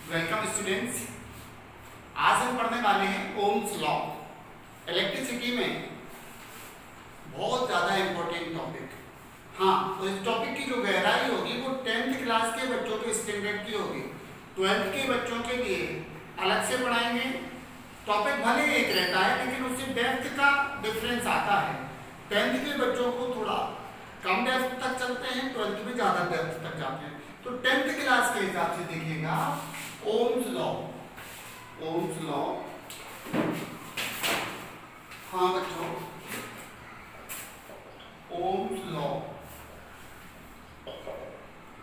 Welcome students. आज हम पढ़ने वाले हैं ओम्स लॉ। इलेक्ट्रिसिटी में बहुत ज़्यादा इम्पोर्टेंट टॉपिक। हाँ, तो इस टॉपिक की जो गहराई होगी वो 10th क्लास के बच्चों के स्टैंडर्ड की होगी। 12th के बच्चों के लिए अलग से पढ़ाएंगे। टॉपिक भले एक रहता है लेकिन उससे डेप्थ का डिफरेंस आता है। 10th के बच्चों को थोड़ा कम डेप्थ तक चलते हैं, 12th में ज़्यादा डेप्थ तक जाते हैं। तो 10th क्लास के हिसाब से देखिएगा ओम्स लॉ। ओम्स लॉ, हाँ बच्चों, ओम्स लॉ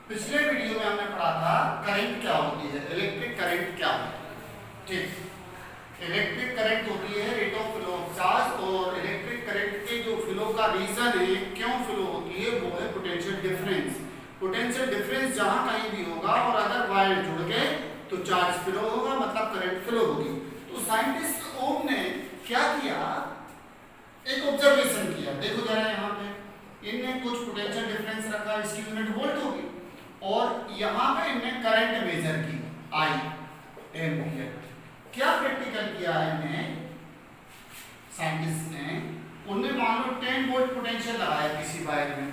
पिछले वीडियो में हमने पढ़ा था करंट क्या होती है, इलेक्ट्रिक करंट क्या होती है। ठीक, इलेक्ट्रिक करंट होती है rate of flow of charge, और इलेक्ट्रिक करंट के जो फ्लो का रीजन है, क्यों फ्लो होती है, वो है पोटेंशियल डिफरेंस। पोटेंशियल डिफरेंस जहां कहीं भी होगा और अदर वायर जुड़ गए तो चार्ज फ्लो होगा, मतलब करंट फ्लो होगी। तो साइंटिस्ट ओम ने क्या किया, एक ऑब्जर्वेशन किया। देखो जरा यहाँ पे इनने कुछ पोटेंशियल डिफरेंस रखा, इसकी यूनिट वोल्ट होगी, और यहाँ पे इनने करंट मेजर की आई एम्पियर। क्या प्रैक्टिकल किया है इन्हें साइंटिस्ट ने, उन्हें मान लो 10 वोल्ट पोटेंशियल लगाया किसी वायर में,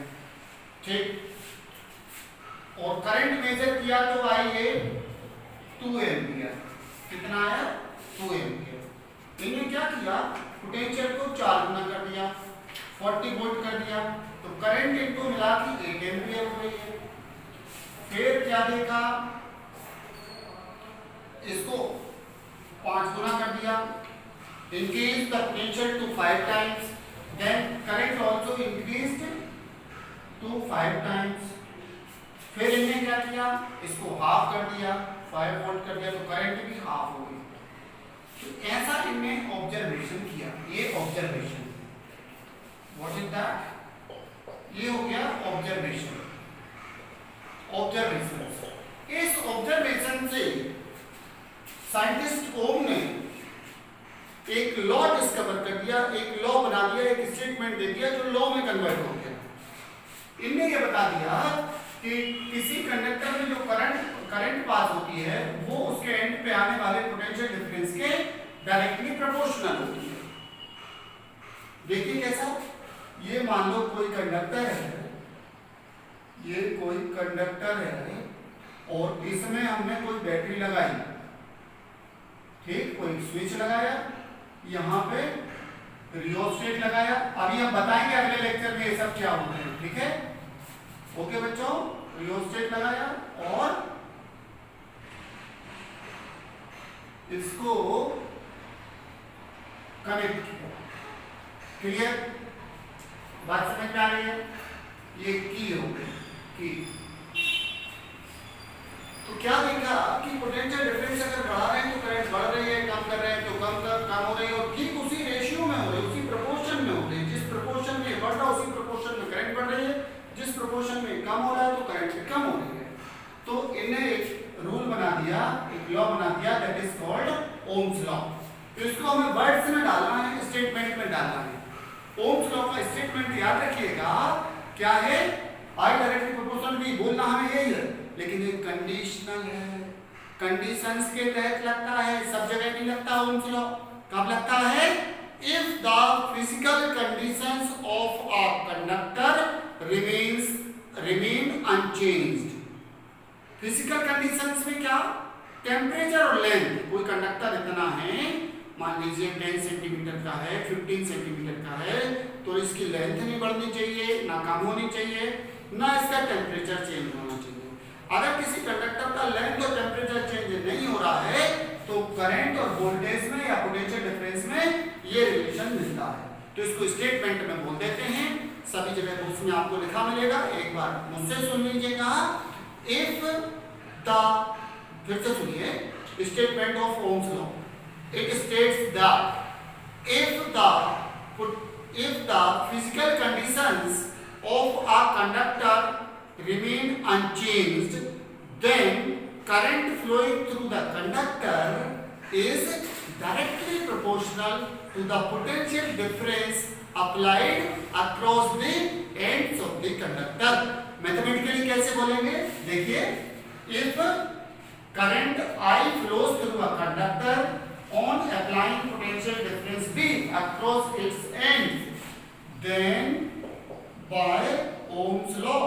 ठीक, और करंट मेजर किया तो आई ये 2 एम्पियर। कितना आया? 2 एम्पियर। इन्हें क्या किया, पोटेंशियल को 4 गुना कर दिया, 40 वोल्ट कर दिया, तो करंट इनको मिला कि 8 एम्पियर हो गई है। फिर क्या देखा, इसको 5 गुना कर दिया, increase the potential to 5 times, then current also increased to 5 times. फिर इन्हें क्या किया, इसको हाफ कर दिया, 5 वोल्ट कर दिया, तो करंट भी हाफ हो गई। तो ऐसा इनने ऑब्जर्वेशन किया। ये ऑब्जर्वेशन, व्हाट इज दैट, ये हो गया ऑब्जर्वेशन। ऑब्जर्वेशन, इस ऑब्जर्वेशन से साइंटिस्ट ओम ने एक लॉ डिस्कवर कर दिया, एक लॉ बना दिया, एक स्टेटमेंट दे दिया जो लॉ में कन्वर्ट हो गया। इनने ये बता दिया कि किसी कंडक्टर में जो करंट पास होती है वो उसके एंड पे आने वाले पोटेंशियल डिफरेंस के डायरेक्टली प्रोपोर्शनल होती है। देखिए कैसा, ये मान लो कोई कंडक्टर है, ये कोई कंडक्टर है और इसमें हमने कोई बैटरी लगाई, ठीक, कोई स्विच लगाया, यहाँ पे रियोस्टेट लगाया। अभी हम बताएंगे अगले लेक्चर में ये सब क्या होते हैं, ठीक है, ओके बच्चों। रियोस्टेट लगाया और इसको कनेक्ट किया। क्लियर, बात समझ में आ रही है? ये की हो गई की। तो क्या देखा कि पोटेंशियल डिफरेंस अगर बढ़ा रहे हैं तो करंट बढ़ रही है, कम कर रहे हैं तो कम हो रही है, और ठीक उसी रेशियो में हो रही है, उसी प्रोपोर्शन में हो रही है। जिस प्रोपोर्शन में बढ़ रहा है उसी प्रोपोर्शन में करंट बढ़ रही है, जिस प्रोपोर्शन में कम हो रहा है तो करंट कम हो रही है। तो इन्हें एक रूल बना दिया, एक लॉ बना दिया, that is called Ohm's law. तो इसको हमें वर्ड्स में डालना है, स्टेटमेंट में डालना है। ओम्स लॉ का स्टेटमेंट याद रखिएगा, क्या है, आई डायरेक्टली प्रोपोर्शनल भी बोलना हमें यही है, लेकिन ये कंडीशनल है, कंडीशंस के तहत लगता है, सब जगह नहीं लगता। ओम्स लॉ कब लगता है, if the physical conditions of a conductor remain unchanged। Physical conditions में क्या, टेम्परेचर और लेंथ। कोई कंडक्टर इतना है, मान लीजिए 10 सेंटीमीटर का है, 15 सेंटीमीटर का है, तो इसकी लेंथ नहीं बढ़नी चाहिए, ना कम होनी चाहिए, ना इसका टेम्परेचर चेंज होना चाहिए। अगर किसी कंडक्टर का लेंथ और टेम्परेचर चेंज नहीं हो रहा है तो करंट और वोल्टेज में या पोटेंशियल डिफरेंस में ये रिलेशन मिलता है। तो इसको स्टेटमेंट में बोल देते हैं, सभी जगह बुक्स में आपको लिखा मिलेगा, एक बार मुझसे सुन लीजिएगा। इफ द, फिर से सुनिए, statement of Ohm's law, it states that if the physical conditions of a conductor remain unchanged, then current flowing through the conductor is directly proportional to the potential difference applied across the ends of the conductor। Mathematically कैसे बोलेंगे, देखिए, if current I flows through a conductor on applying potential difference V across its ends, then by Ohm's law.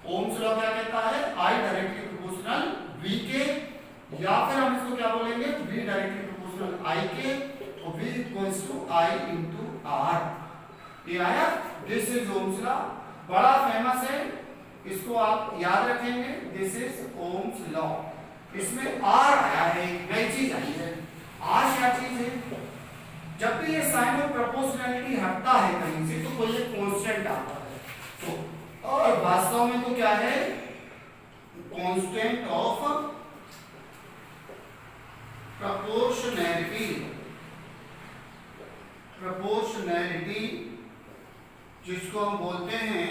Ohm's law क्या कहता है? I directly proportional V के, या फिर हम इसको क्या बोलेंगे? V directly proportional I के, और V equals to I into R. ये आया? This is Ohm's law. बड़ा फेमस है, इसको आप याद रखेंगे. This is Ohm's law. इसमें R आया है, नई चीज आई है. R क्या चीज है? जब भी ये साइन ऑफ प्रोपोर्शनैलिटी हटता है कहीं से तो कोई एक कांस्टेंट आता है. तो और वास्तव में तो क्या है? Constant of proportionality. प्रोपोर्शनैलिटी जिसको हम बोलते हैं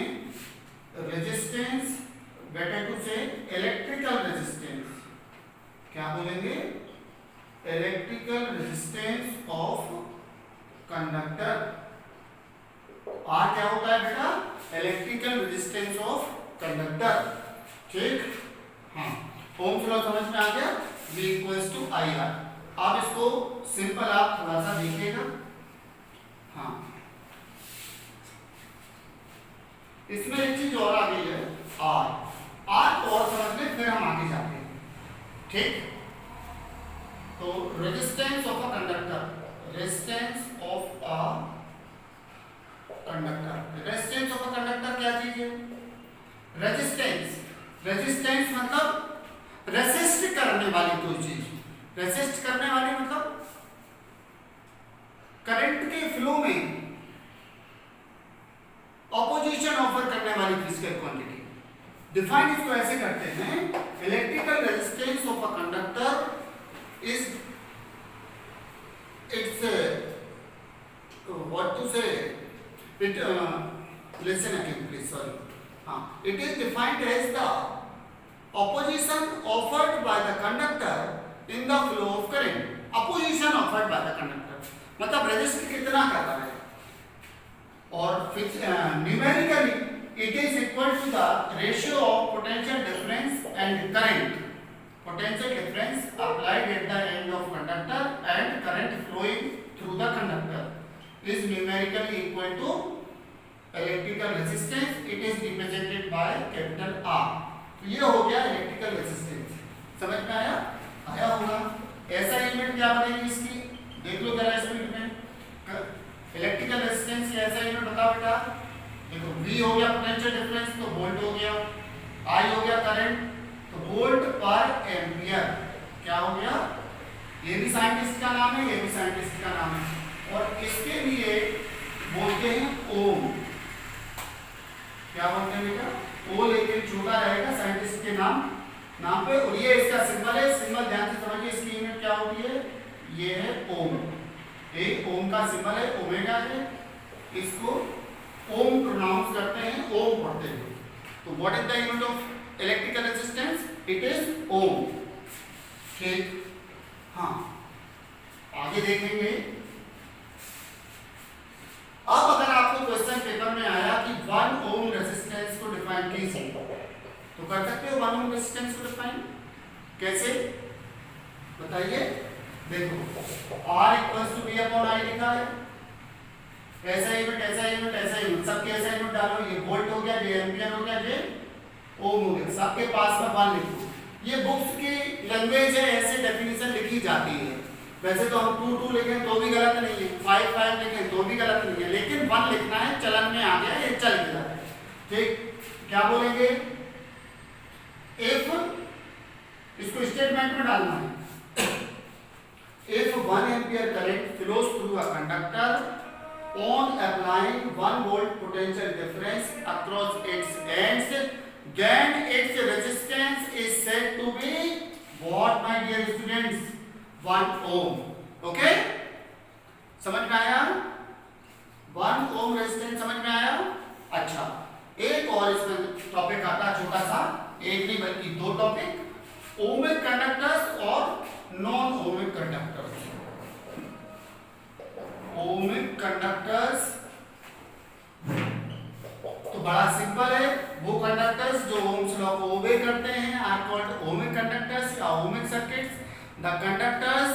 resistance, better to say electrical resistance. क्या बोलेंगे? Electrical resistance of conductor. R क्या होता है बेटा? Electrical resistance of conductor. ठीक, हाँ. ओम्स लॉ समझ में आ गया? V equals to I R. आप इसको सिंपल आप थोड़ा सा देखिएगा. हाँ, इसमें एक चीज और आ गई है, आर. आर को और समझ लें, फिर हम आगे जाते हैं. ठीक, तो resistance of a conductor. Resistance of a conductor. Resistance of a conductor क्या चीज है? रेजिस्टेंस. रेजिस्टेंस मतलब रेसिस्ट करने वाली कोई चीज. रेसिस्ट करने वाली मतलब करंट के फ्लो में ऑपोजिशन ऑफर करने वाली फिजिकल क्वांटिटी. डिफाइन इसको ऐसे करते हैं, electrical resistance of a conductor is its what to say it listen again please, sorry. हाँ, it is defined as the opposition offered by the conductor in the flow of current. opposition offered by the conductor मतलब resist कितना कर रहा है, और numerically it is equal to the ratio of potential difference and current. potential difference applied at the end of conductor and current flowing through the conductor is numerically equal to electrical resistance. it is represented by capital R. तो ये हो गया electrical resistance. समझ में आया? आया होगा. ऐसा यूनिट क्या बनेगी इसकी? देख लो जरा स्पीड में. इलेक्ट्रिकल रेजिस्टेंस की ऐसा यूनिट बताओ बेटा. देखो, V हो गया पोटेंशियल डिफरेंस, तो वोल्ट हो गया. I हो गया करंट, तो वोल्ट पर एम्पियर. क्या हो गया? ये भी साइंटिस्ट का नाम है, ये भी साइंटिस्ट का नाम है. और इसके लिए बोलते हैं ओम. क्या बोलते हैं बेटा? ओ लेकिन छोटा रहेगा साइंटिस्ट के नाम पे. और ये इसका सिंबल है. सिंबल ध्यान से समझिए. इसकी यूनिट क्या होती है? ये है ओम. एक ओम का सिंबल है, ओमेगा है. इसको ओम प्रोनाउंस करते हैं, ओम पढ़ते हैं. तो what is the unit of electrical resistance? It is ohm. ठीक, हाँ, आगे देखेंगे. अब अगर आपको क्वेश्चन पेपर में आया कि 1 ओम रेजिस्टेंस को डिफाइन कीजिए, तो कर सकते हो 1 ओम रेजिस्टेंस को डिफाइन कैसे? बताइए. देखो, R equals to V upon I लिखा है. ऐसा यूनिट, ऐसा यूनिट, ऐसा यूनिट, सबके ऐसा यूनिट डालो. ये वोल्ट हो गया, ये एम्पियर हो गया, ये ओम हो गया. सबके पास में 1 लिखो. ये बुक्स की लैंग्वेज है, ऐसे डेफिनेशन लिखी जाती है. वैसे तो हम 2 2 लिखें तो भी गलत नहीं है, 5 5 लिखें तो भी गलत नहीं है, लेकिन 1 लिखना है. चलन में आ गया, ये चल गया. ठीक, क्या बोलेंगे? इफ, इसको स्टेटमेंट में डालना है. If 1 ampere current flows through a conductor on applying 1 volt potential difference across its ends, then its resistance is said to be what, my dear students? 1 ohm. okay, समझ में आया? 1 ohm रेजिस्टेंस समझ में आया? अच्छा, एक और इसमें टॉपिक आता है छोटा सा. एक नहीं बल्कि 2 टॉपिक, ओमिक कंडक्टर्स और non ohmic conductors. Ohmic conductors तो बड़ा सिंपल है. वो कंडक्टर्स जो ओम्स लॉ को ओबे करते हैं, are called ohmic conductors या ohmic circuits. The conductors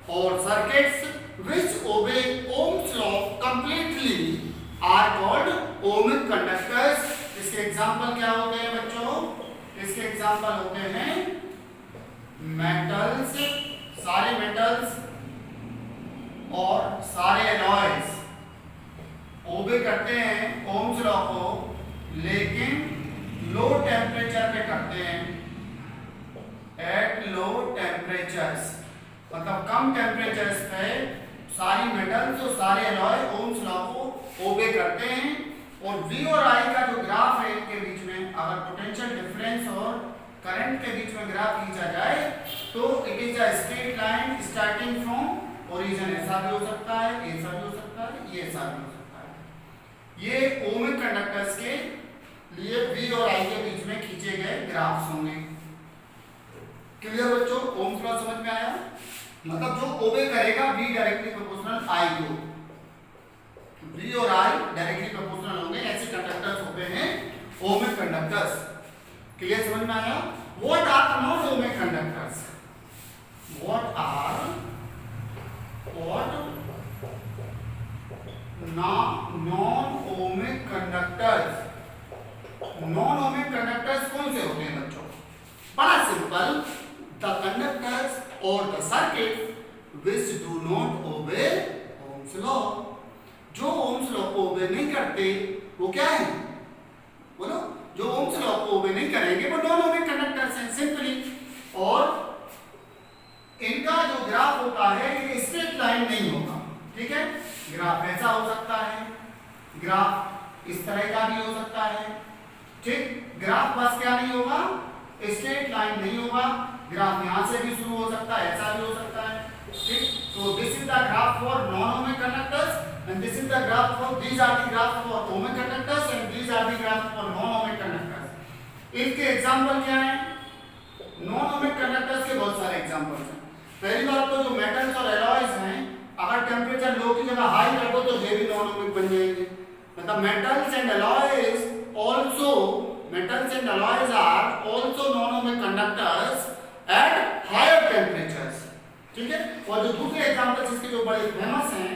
or circuits which obey Ohm's law completely are called ohmic conductors. इसके एग्जाम्पल क्या होते हैं बच्चों? इसके एग्जाम्पल होते हैं मेटल्स, सारे मेटल्स और सारे एलॉयज ओबे करते हैं ओम्स लॉ को, लेकिन लो टेम्परेचर पे करते हैं, एट लो टेम्परेचर्स, मतलब कम टेम्परेचर्स पे सारी मेटल्स और सारे एलॉय ओम्स लॉ को ओबे करते हैं। और V और I का जो ग्राफ है इनके बीच में, अगर पोटेंशियल डिफरेंस और करंट के बीच में ग्राफ खींचा जाए तो it is a straight line starting from origin. ऐसा भी हो सकता है, ऐसा भी हो सकता है, ये ऐसा भी हो सकता है। ये ओमिक कंडक्टर्स के लिए V और I के बीच में खींचे गए ग्राफ्स होंगे। क्लियर बच्चों? ओम्स लॉ समझ में आया? मतलब जो ओबे करेगा V डायरेक्टली प्रोपोर्शनल I को, V और I डायरेक्टली प्रोपोर्शनल होंगे, ऐसे कंडक्टर्स होते हैं ओमिक कंडक्टर्स। क्लियर समझ में आया? What are non ohmic conductors? What are non ohmic conductors? Non ohmic conductors कौन से होते हैं बच्चों? बड़ा सिंपल, द कंडक्टर्स और the circuit which do not obey Ohm's law. जो ओम्स लॉ को ओबे नहीं करते वो क्या है? बोलो, जो ओम्स लॉ को ओबे नहीं करेंगे वो नॉन ओमिक कंडक्टर्स हैं सिंपली। और इनका जो ग्राफ होता है ये स्ट्रेट लाइन नहीं होगा, ठीक है? ग्राफ ऐसा हो सकता है, ग्राफ इस तरह का भी हो सकता है, ठीक? ग्राफ बस क्या नहीं होगा? स्ट्रेट लाइन नहीं होगा। ग्राफ यहां से भी शुरू हो सकता है, ऐसा भी हो सकता है, ठीक? तो this is the graph for non ohmic conductors and this is the graph for, these are the graph for ohmic conductors and these are the graph for non ohmic conductors। इनके एग्जांपल क्या हैं? Non ohmic conductors के बहुत सारे examples हैं। पहली बात तो जो मेटल्स और एलॉयज हैं, अगर टेम्परेचर लो की जगह हाई कर दो तो ये भी नॉन ओमिक बन जाएंगे। मतलब metals and alloys also, metals and alloys are also non ohmic conductors at higher temperatures, ठीक है? और जो दूसरे एग्जांपल्स इसके जो बड़े फेमस हैं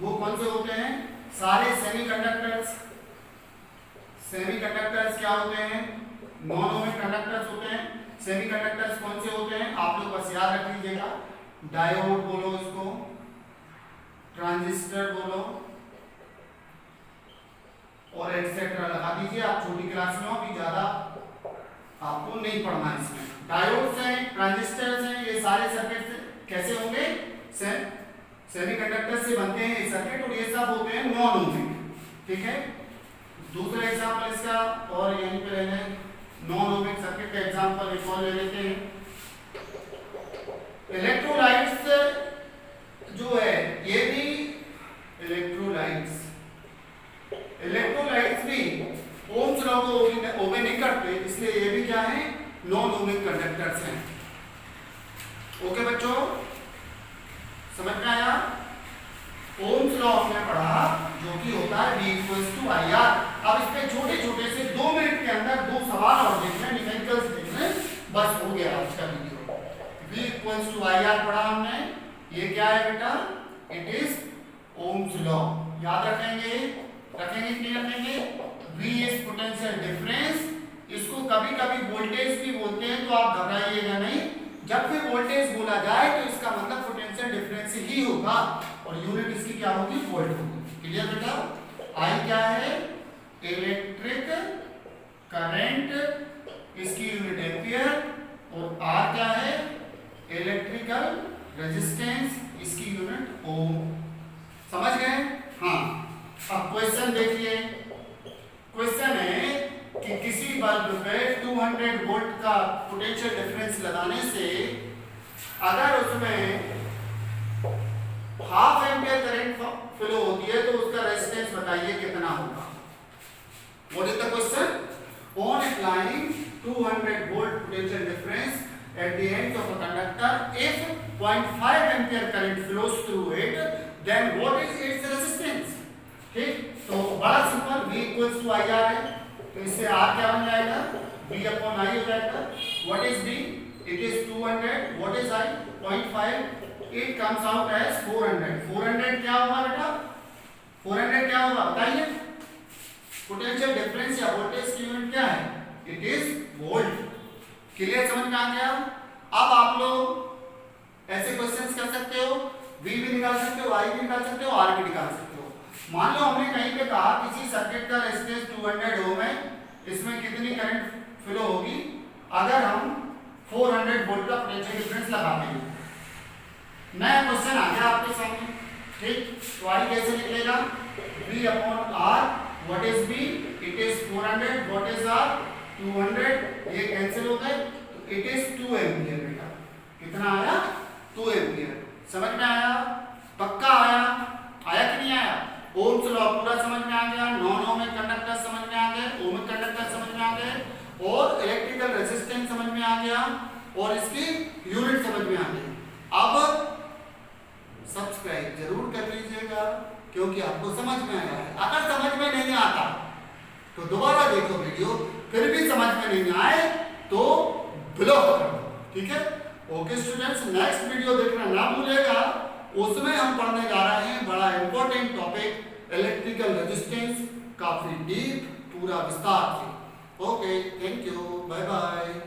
वो कौन से होते हैं? सारे सेमीकंडक्टर्स। सेमीकंडक्टर्स क्या होते हैं? नॉन ओमिक कंडक्टर्स होते हैं। सेमीकंडक्टर्स कौन से होते हैं? आप लोग बस याद रख लीजिएगा, डायोड बोलो इसको, ट्रांजिस्टर बोलो और एटसेट्रा लगा दीजिए। आप छोटी क्लास में हो, अभी ज्यादा आपको नहीं पढ़ना है इसमें। डायोड्स हैं, ट्रांजिस्टर्स हैं, ये सारे सर्किट कैसे होंगे? सेमीकंडक्टर से बनते हैं ये सर्किट, और ये सब होते हैं नॉन ओमिक, ठीक है? दूसरा एग्जांपल इसका, और यहीं पे रहने नॉन ओमिक सर्किट का एग्जांपल एक और ले लेते हैं। इलेक्ट्रोलाइट्स जो है ये भी इलेक्ट्रोलाइट्स भी ओम्स लॉ को ओबे नहीं करते, इसलिए ये भी क्या है? नॉन ओमिक कंडक्टर्स हैं। ओके बच्चों, समझ में आया? ओम्स लॉ हमने पढ़ा जो कि होता है V = IR। अब इस पे छोटे छोटे से 2 मिनट के अंदर 2 सवाल और देखने, न्यूमेरिकल्स देखने, बस हो गया आज का वीडियो। V = IR पढ़ा हमने, ये क्या है बेटा? It is Ohm's law. याद रखेंगे कि नहीं रखेंगे? V is potential difference. इसको कभी कभी वोल्टेज भी बोलते हैं, तो आप घबराइएगा नहीं। जब भी वोल्टेज बोला जाए तो इसका मतलब पोटेंशियल डिफरेंस ही होगा, और यूनिट इसकी क्या होगी? वोल्ट होगी। क्लियर बेटा? I क्या है? इलेक्ट्रिक करंट, इसकी यूनिट एम्पियर, और R क्या है? इलेक्ट्रिकल रेजिस्टेंस, इसकी यूनिट ओम। समझ गए? हाँ। अब क्वेश्चन देखिए। क्वेश्चन है कि किसी बल्ब पे 200 वोल्ट का पोटेंशियल डिफरेंस लगाने से अगर उसमें हाफ एम्पियर करंट फ्लो होती है तो उसका रेजिस्टेंस बताइए कितना होगा। What is the question? On applying 200 volt potential difference at the ends of a conductor, if 0.5 ampere current flows through it, then what is its resistance? ठीक, तो बड़ा सिंपल, V = IR है, तो इससे R क्या बन जाएगा? V upon I हो जाएगा. What is V? It is 200. What is I? 0.5. It comes out as 400. 400 क्या होगा बेटा? 400 क्या होगा बताइए? पोटेंशियल डिफरेंस या वोल्टेज की यूनिट क्या है? It is volt. क्लियर, समझ में आ गया? अब आप लोग ऐसे क्वेश्चंस कर सकते हो, V भी निकाल सकते हो, I भी निकाल सकते हो, R भी निकाल सकते हो. मान लो हमने कहीं पे कहा किसी सर्किट का रेजिस्टेंस 200 ओम है, इसमें कितनी करंट फ्लो होगी अगर हम 400 वोल्ट का पोटेंशियल डिफरेंस लगाते हैं. नया क्वेश्चन आ गया आपके सामने. ठीक, तो I कैसे निकलेगा? V upon R. What is V? It is 400. What is R? 200. ये कैंसिल हो गए, तो it is 2 एम्पियर बेटा. कितना आया? 2 एम्पियर. समझ में आया? पक्का आया? आया कि नहीं आया? ओम्स लॉ पूरा समझ में आ गया, नॉन ओमिक कंडक्टर समझ में आ गए, ओमिक कंडक्टर समझ में आ गए, और इलेक्ट्रिकल रेजिस्टेंस समझ में आ गया, और इसकी यूनिट समझ में आ गई. अब सब्सक्राइब जरूर कर लीजिएगा क्योंकि आपको समझ में आया है. अगर समझ में नहीं आता तो दोबारा देखो वीडियो, फिर भी समझ में नहीं आए तो ब्लॉक कर दो. ठीक है? ओके स्टूडेंट्स, नेक्स्ट वीडियो देखना ना भूलिएगा. उसमें हम पढ़ने जा रहे हैं बड़ा इंपॉर्टेंट टॉपिक, इलेक्ट्रिकल रेजिस्टेंस, काफी डीप, पूरा विस्तार से. Okay, thank you, bye bye.